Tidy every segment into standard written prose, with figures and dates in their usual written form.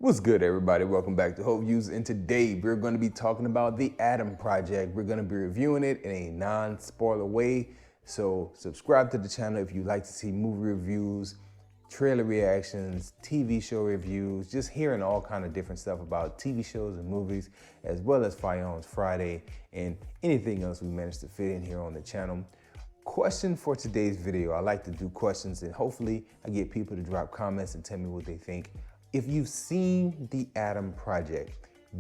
What's good, everybody? Welcome back to Hope Views, and today we're going to be talking about the Adam Project. We're going to be reviewing it in a non-spoiler way, so subscribe to the channel if you'd like to see movie reviews, trailer reactions, TV show reviews, just hearing all kind of different stuff about TV shows and movies, as well as Firearms Friday and anything else we managed to fit in here on the channel. Question for today's video. I like to do questions and hopefully I get people to drop comments and tell me what they think. If you've seen the Adam Project,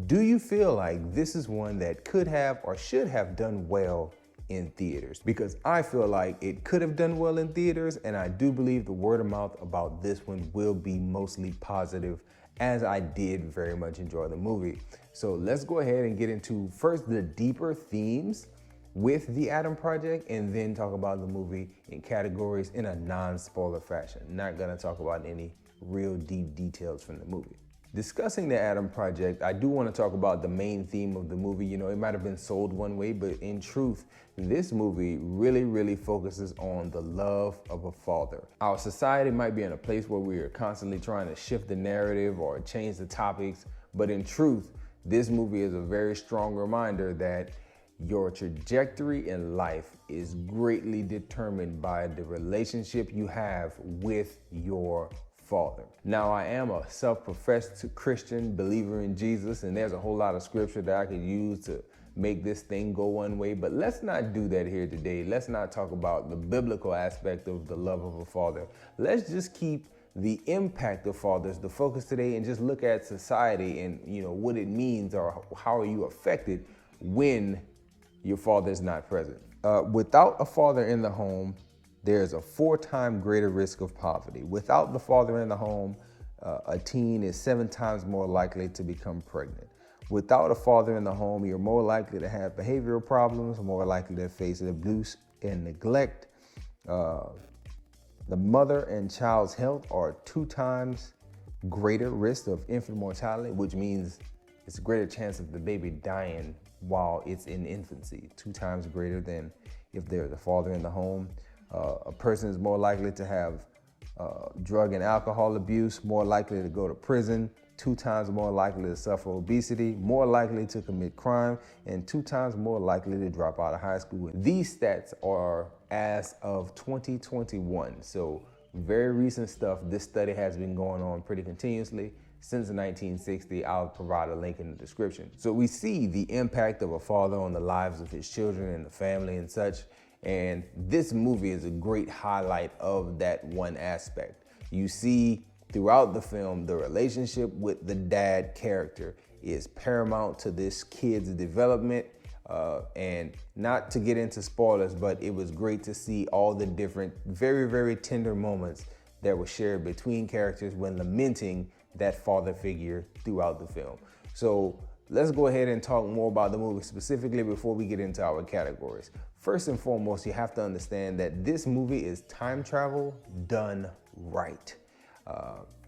do you feel like this is one that could have or should have done well in theaters? Because I feel like it could have done well in theaters, and I do believe the word of mouth about this one will be mostly positive, as I did very much enjoy the movie. So let's go ahead and get into first the deeper themes with the Adam Project, and then talk about the movie in categories in a non-spoiler fashion. Not gonna talk about any real deep details from the movie. Discussing the Adam Project, I do want to talk about the main theme of the movie. You know, it might have been sold one way, but in truth, this movie really focuses on the love of a father. Our society might be in a place where we are constantly trying to shift the narrative or change the topics, but in truth, this movie is a very strong reminder that your trajectory in life is greatly determined by the relationship you have with your father. Now, I am a self-professed Christian believer in Jesus, and there's a whole lot of scripture that I could use to make this thing go one way, but let's not do that here today. Let's not talk about the biblical aspect of the love of a father. Let's just keep the impact of fathers the focus today and just look at society and, you know, what it means or how are you affected when your father is not present. Without a father in the home, there's a 4-time greater risk of poverty. Without the father in the home, a teen is 7 times more likely to become pregnant. Without a father in the home, you're more likely to have behavioral problems, more likely to face abuse and neglect. The mother and child's health are 2 times greater risk of infant mortality, which means it's a greater chance of the baby dying while it's in infancy, 2 times greater than if there's a father in the home. A person is more likely to have drug and alcohol abuse, more likely to go to prison, 2 times more likely to suffer obesity, more likely to commit crime, and 2 times more likely to drop out of high school. These stats are as of 2021, so very recent stuff. This study has been going on pretty continuously since 1960. I'll provide a link in the description. So we see the impact of a father on the lives of his children and the family and such. And this movie is a great highlight of that one aspect. You see throughout the film, the relationship with the dad character is paramount to this kid's development. And not to get into spoilers, but it was great to see all the different, very tender moments that were shared between characters when lamenting that father figure throughout the film. So let's go ahead and talk more about the movie specifically before we get into our categories. First and foremost, you have to understand that this movie is time travel done right.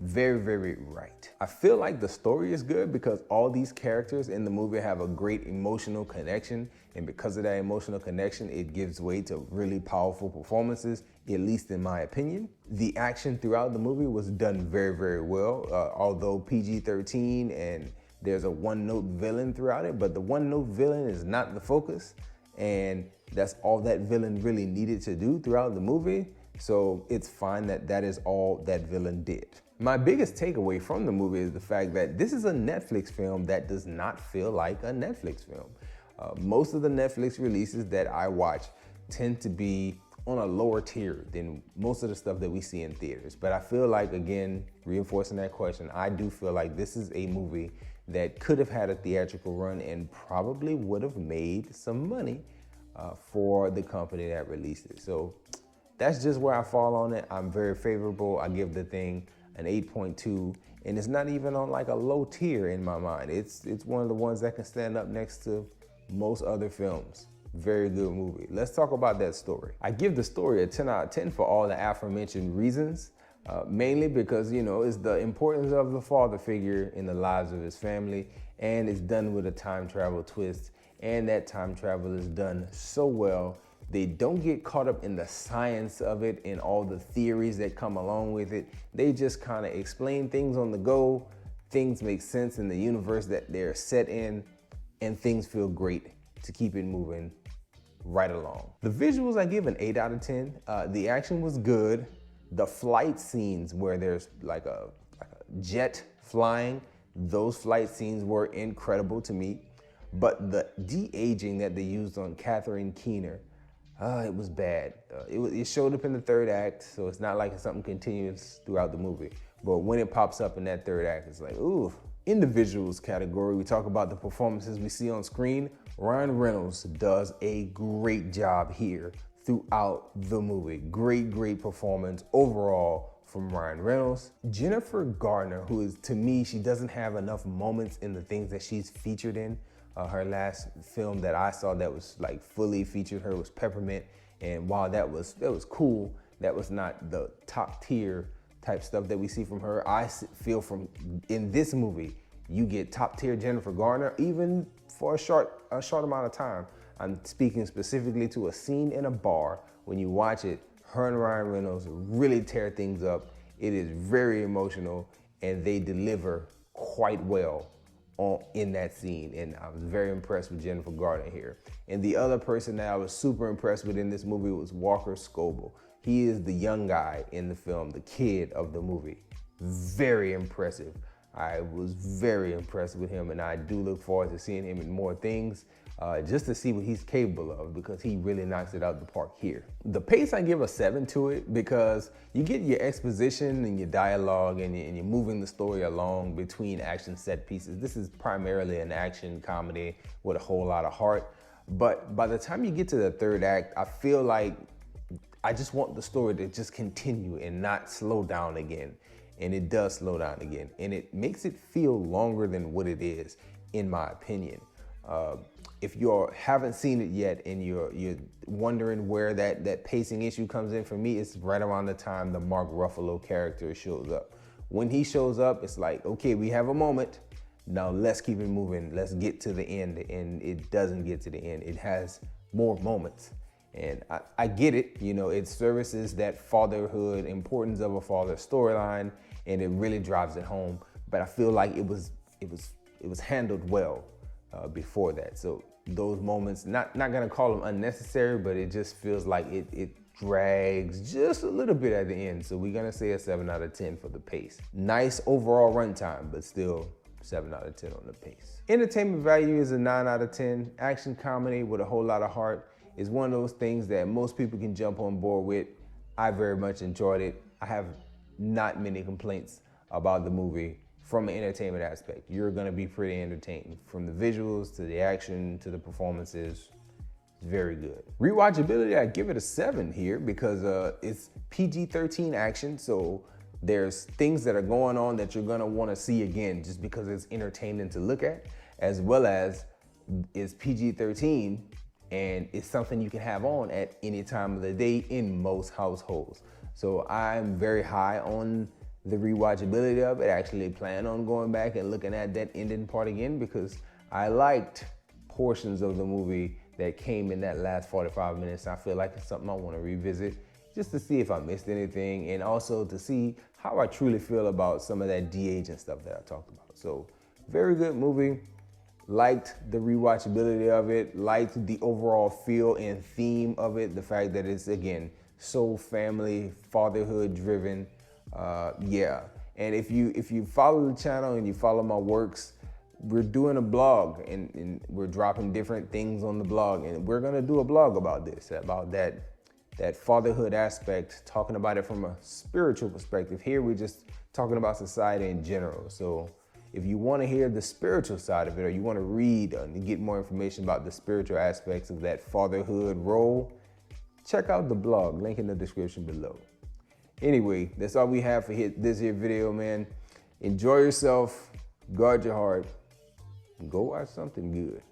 Very right. I feel like the story is good because all these characters in the movie have a great emotional connection, and because of that emotional connection, it gives way to really powerful performances, at least in my opinion. The action throughout the movie was done very well, although PG-13 and there's a one-note villain throughout it, but the one-note villain is not the focus, and that's all that villain really needed to do throughout the movie. So it's fine that that is all that villain did. My biggest takeaway from the movie is the fact that this is a Netflix film that does not feel like a Netflix film. Most of the Netflix releases that I watch tend to be on a lower tier than most of the stuff that we see in theaters. But I feel like, again, reinforcing that question, I do feel like this is a movie that could have had a theatrical run and probably would have made some money for the company that released it. So that's just where I fall on it. I'm very favorable. I give the thing an 8.2, and it's not even on like a low tier in my mind. It's one of the ones that can stand up next to most other films. Very good movie. Let's talk about that story. I give the story a 10 out of 10 for all the aforementioned reasons, mainly because, you know, it's the importance of the father figure in the lives of his family, and it's done with a time travel twist, and that time travel is done so well. They don't get caught up in the science of it and all the theories that come along with it. They just kind of explain things on the go, things make sense in the universe that they're set in, and things feel great to keep it moving right along. The visuals, I give an 8 out of 10. The action was good. The flight scenes where there's like a jet flying, those flight scenes were incredible to me. But the de-aging that they used on Catherine Keener, it was bad. It showed up in the third act, so it's not like it's something continuous throughout the movie. But when it pops up in that third act, it's like, ooh. In the visuals category, we talk about the performances we see on screen. Ryan Reynolds does a great job here throughout the movie. Great performance overall from Ryan Reynolds. Jennifer Garner, who is, to me, she doesn't have enough moments in the things that she's featured in. Her last film that I saw that was like fully featured her was Peppermint. And while that was cool, that was not the top tier type stuff that we see from her. I feel from in this movie, you get top tier Jennifer Garner, even for a short amount of time. I'm speaking specifically to a scene in a bar. When you watch it, her and Ryan Reynolds really tear things up. It is very emotional, and they deliver quite well in that scene. And I was very impressed with Jennifer Garner here. And the other person that I was super impressed with in this movie was Walker Scobell. He is the young guy in the film, the kid of the movie. Very impressive. I was very impressed with him, and I do look forward to seeing him in more things, just to see what he's capable of, because he really knocks it out the park here. The pace, I give a 7 to it, because you get your exposition and your dialogue, and you're moving the story along between action set pieces. This is primarily an action comedy with a whole lot of heart. But by the time you get to the third act, I feel like I just want the story to just continue and not slow down again. And it does slow down again. And it makes it feel longer than what it is, in my opinion. If you haven't seen it yet and you're wondering where that pacing issue comes in, for me, it's right around the time the Mark Ruffalo character shows up. When he shows up, it's like, okay, we have a moment. Now let's keep it moving. Let's get to the end. And it doesn't get to the end. It has more moments. And I get it, you know, it services that fatherhood, importance of a father storyline, and it really drives it home. But I feel like it was handled well before that. So those moments, not gonna call them unnecessary, but it just feels like it drags just a little bit at the end. So we're gonna say a 7 out of 10 for the pace. Nice overall runtime, but still 7 out of 10 on the pace. Entertainment value is a 9 out of 10. Action comedy with a whole lot of heart is one of those things that most people can jump on board with. I very much enjoyed it. I have not many complaints about the movie from an entertainment aspect. You're gonna be pretty entertained. From the visuals to the action to the performances, it's very good. Rewatchability, I give it a 7 here because it's PG-13 action, so there's things that are going on that you're gonna wanna see again just because it's entertaining to look at, as well as it's PG-13 and it's something you can have on at any time of the day in most households. So I'm very high on the rewatchability of it. I actually plan on going back and looking at that ending part again because I liked portions of the movie that came in that last 45 minutes. I feel like it's something I want to revisit just to see if I missed anything, and also to see how I truly feel about some of that de-aging stuff that I talked about. So very good movie. Liked the rewatchability of it, liked the overall feel and theme of it, the fact that it's, again, so family, fatherhood driven. Yeah, and if you follow the channel and you follow my works, we're doing a blog and we're dropping different things on the blog, and we're gonna do a blog about this, about that fatherhood aspect, talking about it from a spiritual perspective. Here we're just talking about society in general. So if you want to hear the spiritual side of it, or you want to read and get more information about the spiritual aspects of that fatherhood role, check out the blog, link in the description below. Anyway, that's all we have for this here video, man. Enjoy yourself, guard your heart, and go watch something good.